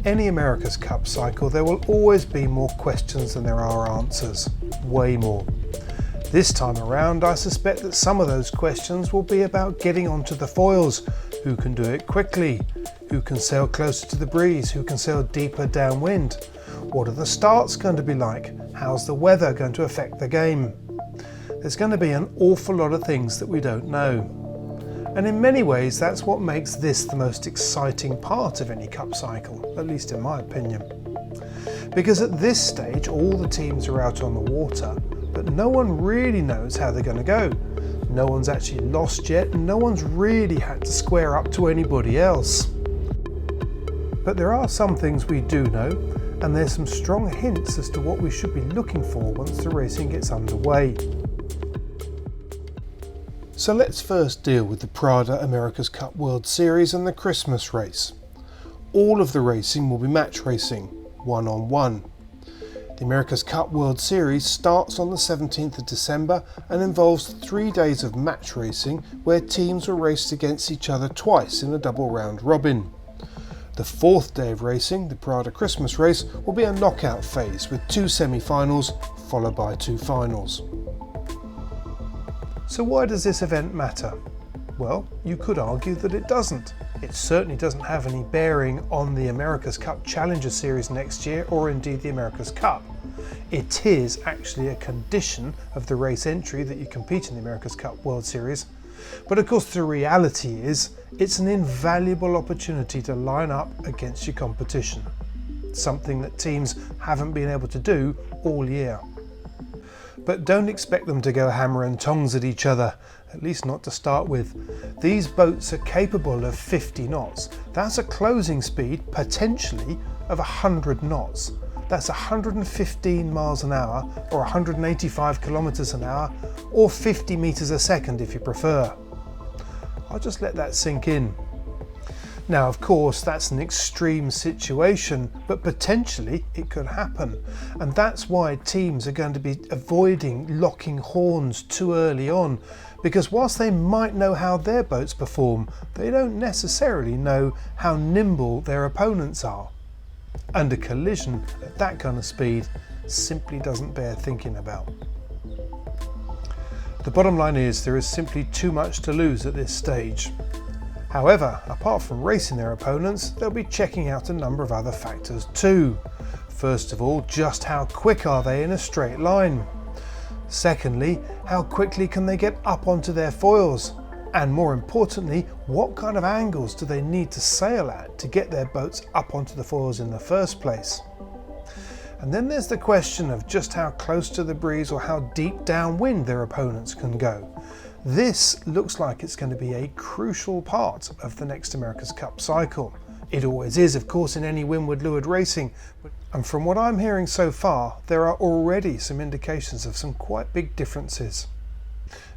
In any America's Cup cycle, there will always be more questions than there are answers. Way more. This time around, I suspect that some of those questions will be about getting onto the foils. Who can do it quickly? Who can sail closer to the breeze? Who can sail deeper downwind? What are the starts going to be like? How's the weather going to affect the game? There's going to be an awful lot of things that we don't know. And in many ways, that's what makes this the most exciting part of any cup cycle, at least in my opinion. Because at this stage, all the teams are out on the water, but no one really knows how they're going to go. No one's actually lost yet, and no one's really had to square up to anybody else. But there are some things we do know, and there's some strong hints as to what we should be looking for once the racing gets underway. So let's first deal with the Prada America's Cup World Series and the Christmas race. All of the racing will be match racing, one-on-one. The America's Cup World Series starts on the 17th of December and involves 3 days of match racing where teams will race against each other twice in a double round robin. The 4th day of racing, the Prada Christmas race, will be a knockout phase with 2 semi-finals followed by 2 finals. So why does this event matter? Well, you could argue that it doesn't. It certainly doesn't have any bearing on the America's Cup Challenger Series next year, or indeed the America's Cup. It is actually a condition of the race entry that you compete in the America's Cup World Series. But of course the reality is, it's an invaluable opportunity to line up against your competition. Something that teams haven't been able to do all year. But don't expect them to go hammer and tongs at each other, at least not to start with. These boats are capable of 50 knots. That's a closing speed, potentially, of 100 knots. That's 115 miles an hour, or 185 kilometers an hour, or 50 meters a second if you prefer. I'll just let that sink in. Now, of course, that's an extreme situation, but potentially it could happen. And that's why teams are going to be avoiding locking horns too early on, because whilst they might know how their boats perform, they don't necessarily know how nimble their opponents are. And a collision at that kind of speed simply doesn't bear thinking about. The bottom line is there is simply too much to lose at this stage. However, apart from racing their opponents, they'll be checking out a number of other factors too. First of all, just how quick are they in a straight line? Secondly, how quickly can they get up onto their foils? And more importantly, what kind of angles do they need to sail at to get their boats up onto the foils in the first place? And then there's the question of just how close to the breeze or how deep downwind their opponents can go. This looks like it's going to be a crucial part of the next America's Cup cycle. It always is, of course, in any windward-leeward racing. And from what I'm hearing so far, there are already some indications of some quite big differences.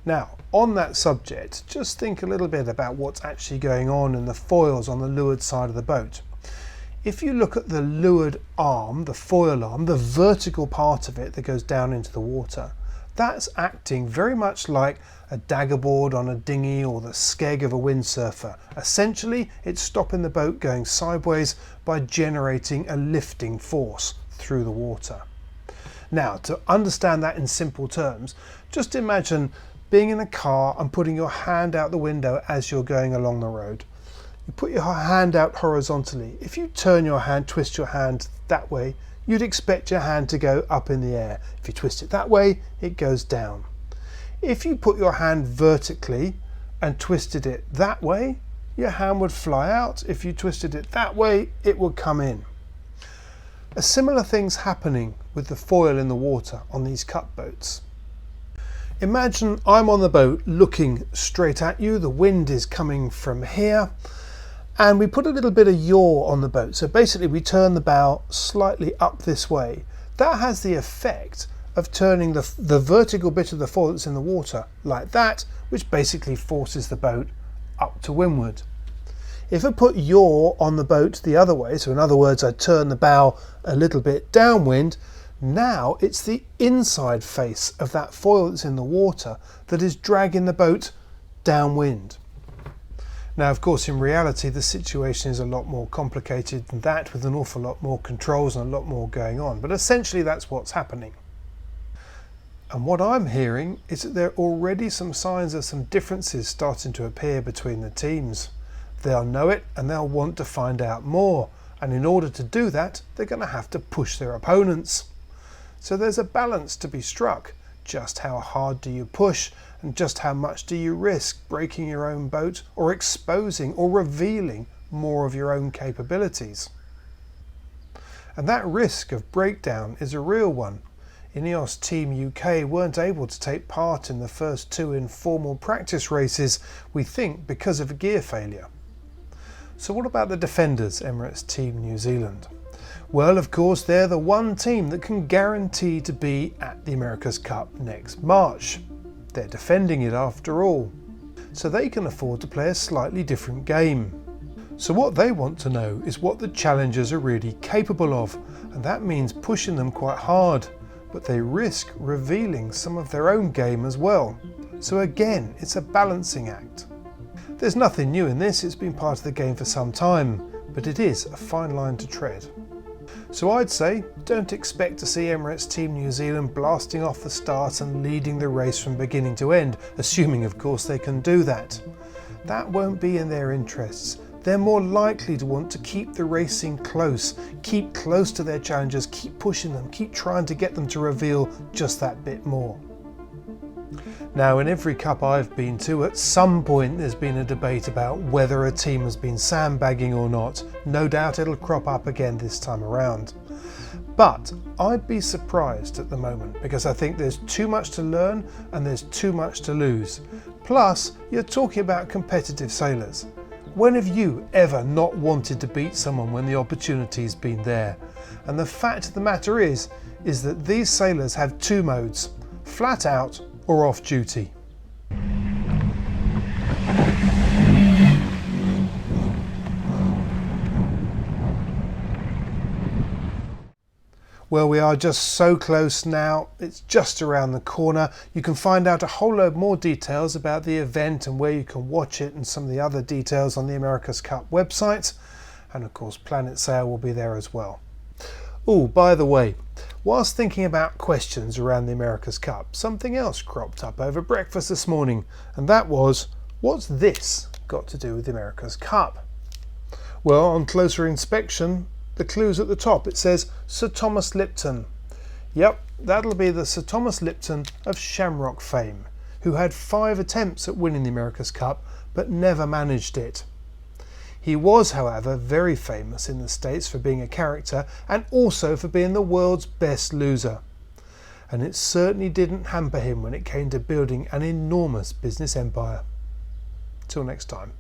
Now, on that subject, just think a little bit about what's actually going on in the foils on the leeward side of the boat. If you look at the leeward arm, the foil arm, the vertical part of it that goes down into the water, that's acting very much like a daggerboard on a dinghy or the skeg of a windsurfer. Essentially, it's stopping the boat going sideways by generating a lifting force through the water. Now, to understand that in simple terms, just imagine being in a car and putting your hand out the window as you're going along the road. You put your hand out horizontally. If you turn your hand, twist your hand that way, you'd expect your hand to go up in the air. If you twist it that way, it goes down. If you put your hand vertically and twisted it that way, your hand would fly out. If you twisted it that way, it would come in. A similar thing's happening with the foil in the water on these cup boats. Imagine I'm on the boat looking straight at you, the wind is coming from here, and we put a little bit of yaw on the boat. So basically we turn the bow slightly up this way. That has the effect of turning the vertical bit of the foil that's in the water like that, which basically forces the boat up to windward. If I put yaw on the boat the other way, so in other words I turn the bow a little bit downwind, now it's the inside face of that foil that's in the water that is dragging the boat downwind. Now, of course, in reality, the situation is a lot more complicated than that, with an awful lot more controls and a lot more going on. But essentially, that's what's happening. And what I'm hearing is that there are already some signs of some differences starting to appear between the teams. They'll know it and they'll want to find out more. And in order to do that, they're going to have to push their opponents. So there's a balance to be struck. Just how hard do you push, and just how much do you risk breaking your own boat or exposing or revealing more of your own capabilities? And that risk of breakdown is a real one. Ineos Team UK weren't able to take part in the first 2 informal practice races, we think because of a gear failure. So what about the defenders, Emirates Team New Zealand? Well, of course, they're the one team that can guarantee to be at the America's Cup next March. They're defending it after all, so they can afford to play a slightly different game. So what they want to know is what the challengers are really capable of, and that means pushing them quite hard, but they risk revealing some of their own game as well. So again, it's a balancing act. There's nothing new in this, it's been part of the game for some time, but it is a fine line to tread. So I'd say don't expect to see Emirates Team New Zealand blasting off the start and leading the race from beginning to end, assuming of course they can do that. That won't be in their interests. They're more likely to want to keep the racing close, keep close to their challengers, keep pushing them, keep trying to get them to reveal just that bit more. Now, in every cup I've been to, at some point there's been a debate about whether a team has been sandbagging or not. No doubt it'll crop up again this time around. But I'd be surprised at the moment, because I think there's too much to learn and there's too much to lose. Plus, you're talking about competitive sailors. When have you ever not wanted to beat someone when the opportunity's been there? And the fact of the matter is that these sailors have 2 modes, flat out or off duty. Well, we are just so close now, it's just around the corner. You can find out a whole load more details about the event and where you can watch it and some of the other details on the America's Cup website. And of course, Planet Sail will be there as well. Oh, by the way, whilst thinking about questions around the America's Cup, something else cropped up over breakfast this morning, and that was, what's this got to do with the America's Cup? Well, on closer inspection, the clue's at the top. It says Sir Thomas Lipton. Yep, that'll be the Sir Thomas Lipton of Shamrock fame, who had 5 attempts at winning the America's Cup, but never managed it. He was, however, very famous in the States for being a character and also for being the world's best loser. And it certainly didn't hamper him when it came to building an enormous business empire. Till next time.